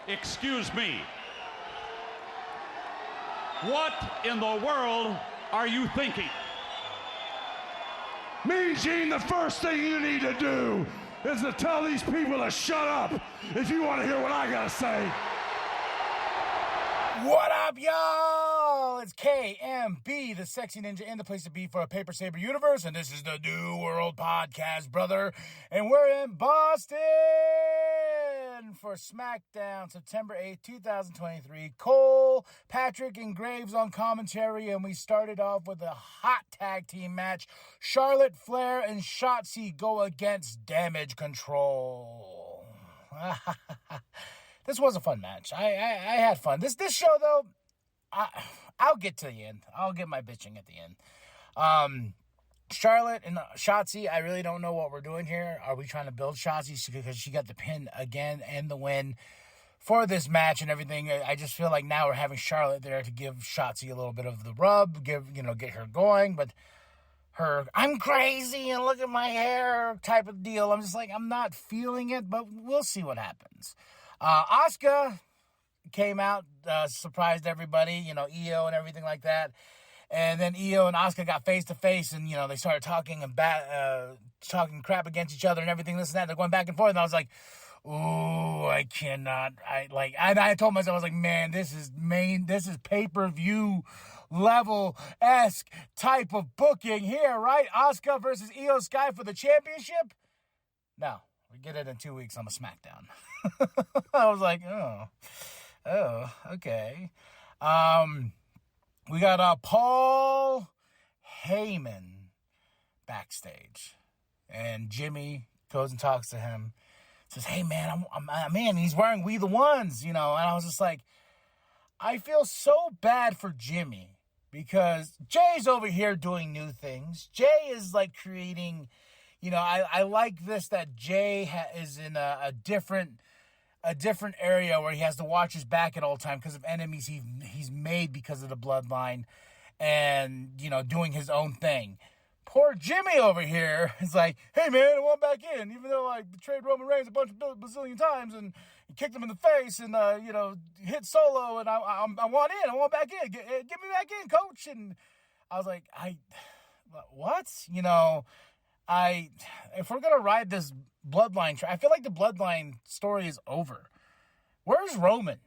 Excuse me. What in the world are you thinking? Mean Gene, the first thing you need to do is to tell these people to shut up if you want to hear what I gotta say. What up, y'all? It's KMB, the sexy ninja, and the place to be for a Paper Saber universe, and this is the New World Podcast, brother, and we're in Boston for SmackDown, September 8th, 2023. Cole, Patrick, and Graves on commentary, and we started off with a hot tag team match. Charlotte Flair and Shotzi go against Damage Control. This was a fun match. I had fun. This show, though, I'll get to the end. I'll get my bitching at the end. Charlotte and Shotzi, I really don't know what we're doing here. Are we trying to build Shotzi because she got the pin again and the win for this match and everything? I just feel like now we're having Charlotte there to give Shotzi a little bit of the rub, get her going, but her I'm crazy and look at my hair type of deal. I'm just like, I'm not feeling it, but we'll see what happens. Asuka came out, surprised everybody, Io and everything like that. And then Io and Asuka got face to face, and they started talking talking crap against each other and everything, this and that. They're going back and forth, and I was like, "Ooh, I cannot." I told myself, I was like, "Man, this is pay-per-view level-esque type of booking here, right? Asuka versus Io Sky for the championship." No, we get it in 2 weeks on the SmackDown. I was like, oh, okay. We got Paul Heyman backstage, and Jimmy goes and talks to him. Says, "Hey man, I'm in." He's wearing "We the Ones," and I was just like, I feel so bad for Jimmy because Jay's over here doing new things. Jay is like creating. I like this that Jay is in a different area where he has to watch his back at all time because of enemies he's made because of the bloodline and, doing his own thing. Poor Jimmy over here is like, "Hey, man, I want back in, even though I betrayed Roman Reigns a bazillion times and kicked him in the face and, hit Solo, and I want in. I want back in. Get me back in, coach." And I was like, what? If we're going to ride this bloodline, I feel like the bloodline story is over. Where's Roman?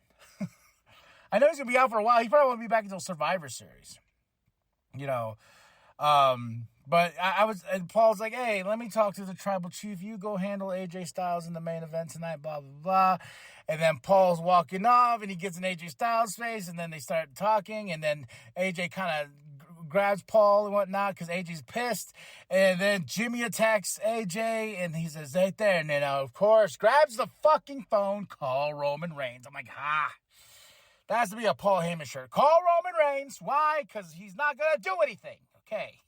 I know he's going to be out for a while. He probably won't be back until Survivor Series. But and Paul's like, "Hey, let me talk to the tribal chief. You go handle AJ Styles in the main event tonight, blah, blah, blah." And then Paul's walking off, and he gets in AJ Styles' face, and then they start talking, and then AJ kind of grabs Paul and whatnot because AJ's pissed, and then Jimmy attacks AJ, and he says right there, and then of course grabs the fucking phone, "Call Roman Reigns." I'm like, that has to be a Paul Heyman shirt. Call Roman Reigns. Why? Because he's not gonna do anything. Okay.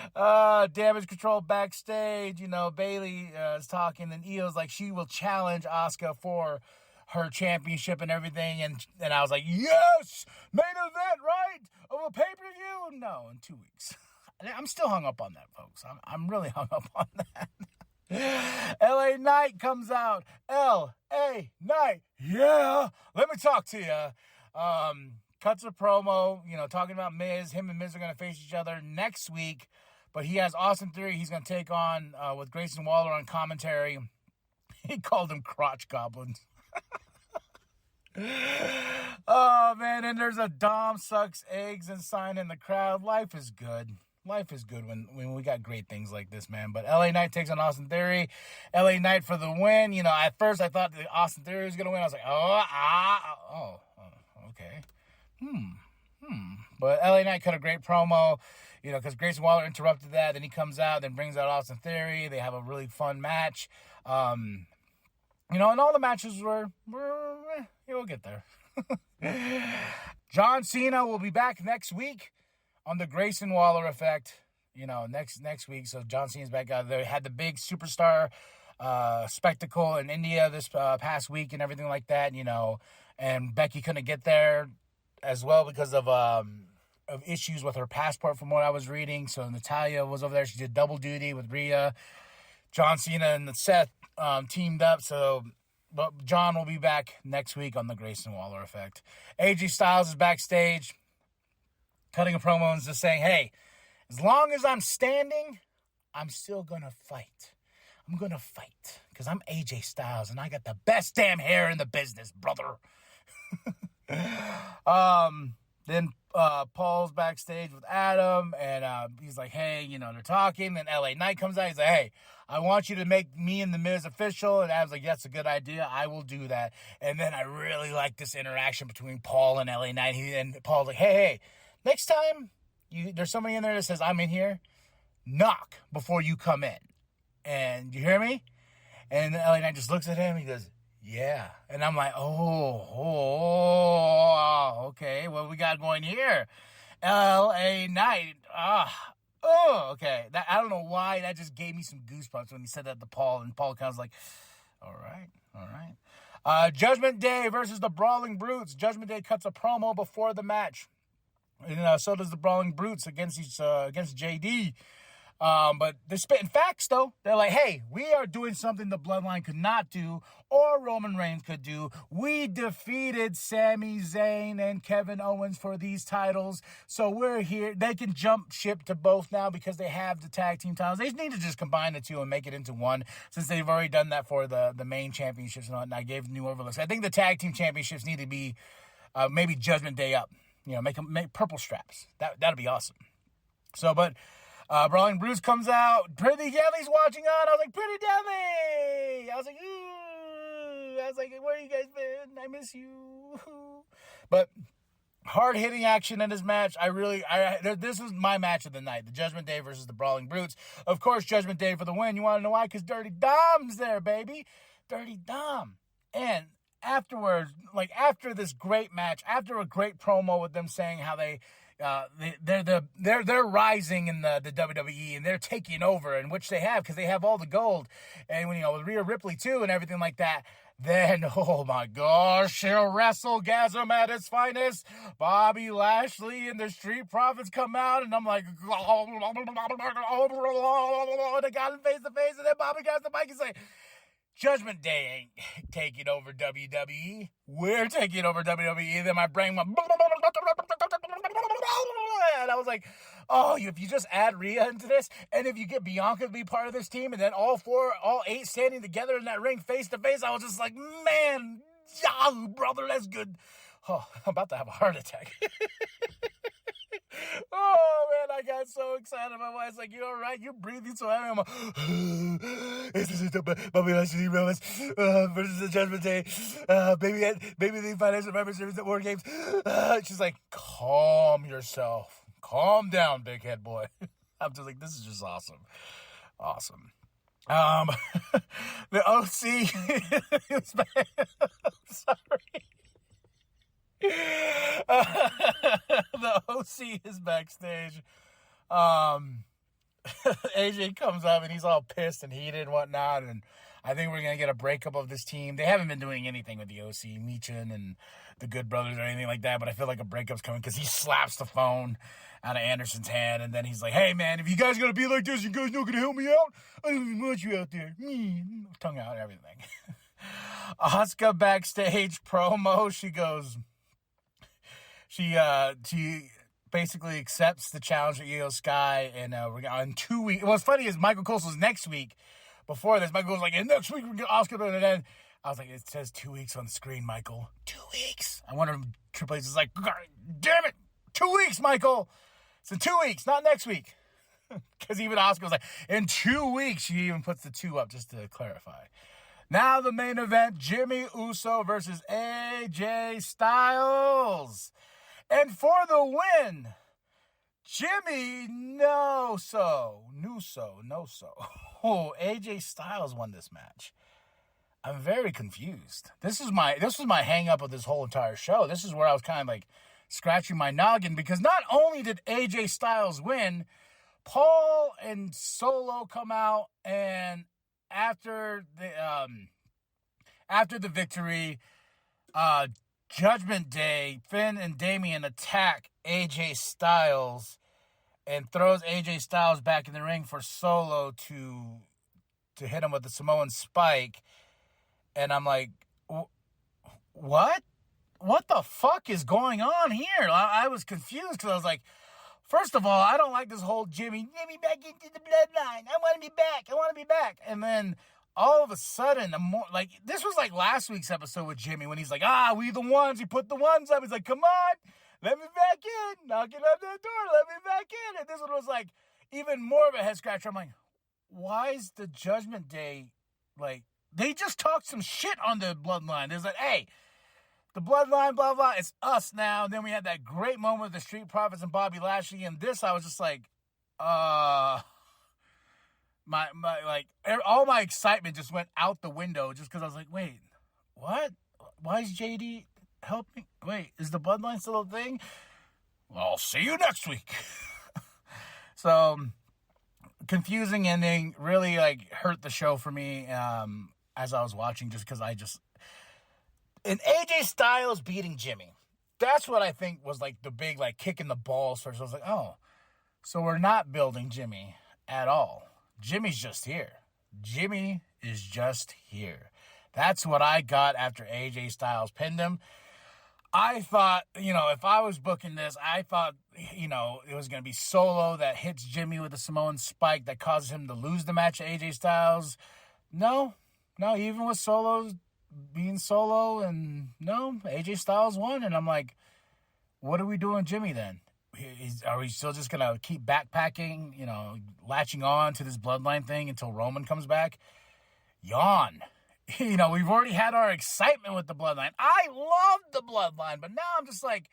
Damage Control backstage. Bayley is talking, and Io's like she will challenge Asuka for her championship and everything, and I was like, yes, main event, right, of a pay-per-view? No, in 2 weeks. I'm still hung up on that, folks. I'm really hung up on that. LA Knight comes out. LA Knight, yeah, let me talk to you. Cuts a promo, talking about Miz. Him and Miz are going to face each other next week, but he has Austin Theory he's going to take on with Grayson Waller on commentary. He called them crotch goblins. Oh, man, and there's a Dom sucks eggs and sign in the crowd. Life is good. Life is good when we got great things like this, man. But LA Knight takes on Austin Theory. LA Knight for the win. At first I thought that Austin Theory was going to win. I was like, okay. But LA Knight cut a great promo, because Grayson Waller interrupted that. Then he comes out, then brings out Austin Theory. They have a really fun match. And all the matches were we'll get there. John Cena will be back next week on the Grayson Waller effect, next week. So John Cena's back out there. Had the big superstar spectacle in India this past week and everything like that, and Becky couldn't get there as well because of issues with her passport from what I was reading. So Natalya was over there. She did double duty with Rhea. John Cena and Seth teamed up, so but John will be back next week on the Grayson Waller Effect. AJ Styles is backstage, cutting a promo and just saying, hey, as long as I'm standing, I'm still going to fight. I'm going to fight because I'm AJ Styles and I got the best damn hair in the business, brother. Then Paul's backstage with Adam, and he's like, hey, they're talking. Then LA Knight comes out. He's like, hey, I want you to make me and The Miz official. And Adam's like, that's a good idea. I will do that. And then I really like this interaction between Paul and LA Knight. And Paul's like, hey, next time there's somebody in there that says, I'm in here, knock before you come in. And you hear me? And LA Knight just looks at him. He goes, yeah. And I'm like, okay. What we got going here? LA Knight. Okay. I don't know why. That just gave me some goosebumps when he said that to Paul. And Paul kind of was like, all right. Judgment Day versus the Brawling Brutes. Judgment Day cuts a promo before the match. And so does the Brawling Brutes against JD. But they're spitting facts, though. They're like, hey, we are doing something the Bloodline could not do or Roman Reigns could do. We defeated Sami Zayn and Kevin Owens for these titles, so we're here. They can jump ship to both now because they have the tag team titles. They need to just combine the two and make it into one, since they've already done that for the main championships and I gave new overlooks. I think the tag team championships need to be maybe Judgment Day up. Make purple straps. That'd be awesome. So, but... Brawling Bruce comes out. Pretty Deadly's watching on. I was like, Pretty Deadly! I was like, ooh. I was like, where you guys been? I miss you. But hard-hitting action in this match. This was my match of the night. The Judgment Day versus the Brawling Brutes. Of course, Judgment Day for the win. You want to know why? Because Dirty Dom's there, baby. Dirty Dom. And afterwards, after this great match, after a great promo with them saying how they're rising in the WWE and they're taking over, and which they have because they have all the gold, and with Rhea Ripley too and everything like that. Then, oh my gosh, WrestleGasm at its finest. Bobby Lashley and the Street Profits come out, and I'm like, they got him face to face, and then Bobby grabs the mic and say, Judgment Day ain't taking over WWE. We're taking over WWE. Then my brain went... And I was like, if you just add Rhea into this, and if you get Bianca to be part of this team, and then all 8 standing together in that ring face to face, I was just like, man, yahoo, brother, that's good. Oh, I'm about to have a heart attack. Oh, man, I got so excited. My wife's like, you all right? You're breathing so heavy. I'm like, this is Bobby Lashley versus the Judgment Day. Maybe the financial memberships at War Games. She's like, calm yourself. Calm down, big head boy. I'm just like, this is just awesome. Awesome. The OC is back. I'm sorry. The OC is backstage. AJ comes up and he's all pissed and heated and whatnot, and I think we're gonna get a breakup of this team. They haven't been doing anything with the OC, Michin and the Good Brothers or anything like that, but I feel like a breakup's coming because he slaps the phone out of Anderson's hand, and then he's like, hey man, if you guys gonna be like this, you guys not gonna help me out? I don't even want you out there. Tongue out, everything. Asuka backstage promo, she goes... She basically accepts the challenge of Io Sky, and we're in 2 weeks. What's funny is Michael Cole's next week. Before this, Michael was like, and next week we're going to Asuka, and then I was like, it says 2 weeks on the screen, Michael. 2 weeks. I wonder if Triple H is like, God damn it, 2 weeks, Michael. It's in 2 weeks, not next week. Because even Asuka was like, in 2 weeks, she even puts the 2 up just to clarify. Now the main event, Jimmy Uso versus AJ Styles. And for the win, Jimmy no-so. Oh, AJ Styles won this match. I'm very confused. This was my hang-up of this whole entire show. This is where I was kind of like scratching my noggin, because not only did AJ Styles win, Paul and Solo come out, and after the victory, Judgment Day, Finn and Damian attack AJ Styles and throws AJ Styles back in the ring for Solo to to hit him with the Samoan spike. And I'm like, what? What the fuck is going on here? I was confused because I was like, first of all, I don't like this whole Jimmy back into the bloodline. I want to be back. And then all of a sudden, this was like last week's episode with Jimmy when he's like, we the ones. He put the ones up. He's like, come on, let me back in. Knocking on the door, let me back in. And this one was like even more of a head scratcher. I'm like, why is the Judgment Day, like, they just talked some shit on the bloodline. There's like, hey, the bloodline, blah, blah, it's us now. And then we had that great moment with the Street Profits and Bobby Lashley. And this, I was just like, all my excitement just went out the window just because I was like, wait, what? Why is JD helping? Wait, is the bloodline still a thing? Well, I'll see you next week. So, confusing ending, really, like, hurt the show for me as I was watching just because and AJ Styles beating Jimmy. That's what I think was, like, the big, like, kick in the balls first. I was like, oh, so we're not building Jimmy at all. Jimmy's just here. Jimmy is just here. That's what I got after AJ Styles pinned him. I thought, if I was booking this, I thought, it was going to be Solo that hits Jimmy with the Samoan spike that causes him to lose the match to AJ Styles. No, even with Solo being Solo, and no, AJ Styles won. And I'm like, what are we doing Jimmy then? Are we still just going to keep backpacking, latching on to this bloodline thing until Roman comes back? Yawn. We've already had our excitement with the bloodline. I love the bloodline, but now I'm just like,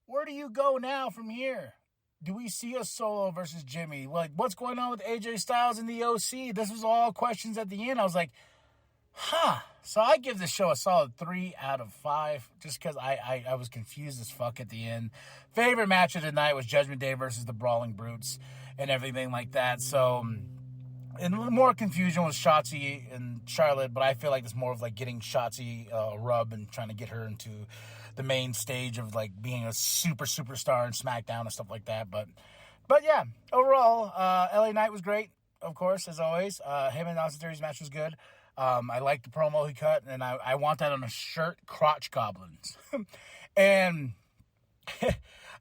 where do you go now from here? Do we see a Solo versus Jimmy? Like, what's going on with AJ Styles and the OC? This was all questions at the end. I was like, So I give this show a solid 3 out of 5 just because I was confused as fuck at the end. Favorite match of the night was Judgment Day versus the Brawling Brutes and everything like that. So, and more confusion was Shotzi and Charlotte, but I feel like it's more of like getting Shotzi a rub and trying to get her into the main stage of like being a superstar in SmackDown and stuff like that. But yeah, overall, LA Knight was great, of course, as always. Him and Austin Theory's match was good. I liked the promo he cut, and I want that on a shirt, Crotch Goblins. And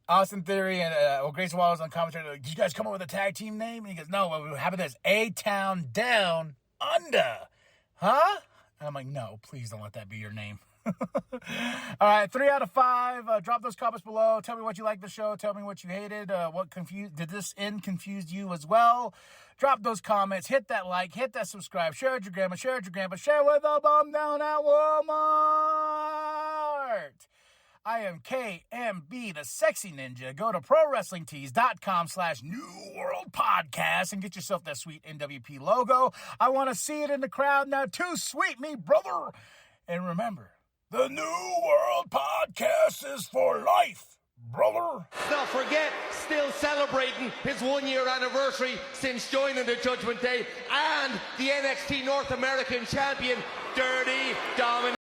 Austin Theory and Grayson Waller was on commentary. Like, did you guys come up with a tag team name? And he goes, no, what happened is A-Town Down Under. Huh? And I'm like, no, please don't let that be your name. All right, 3 out of 5. Drop those comments below. Tell me what you liked the show. Tell me what you hated. Did this end confuse you as well? Drop those comments. Hit that like. Hit that subscribe. Share it with your grandma. Share it with your grandpa. Share it with a bum down at Walmart. I am KMB, the Sexy Ninja. Go to ProWrestlingTees.com/New World Podcast and get yourself that sweet nWp logo. I want to see it in the crowd now too. Sweet me, brother. And remember, the New World Podcast is for life, brother. Not forget, still celebrating his 1-year anniversary since joining the Judgment Day, and the NXT North American Champion, Dirty Dominic.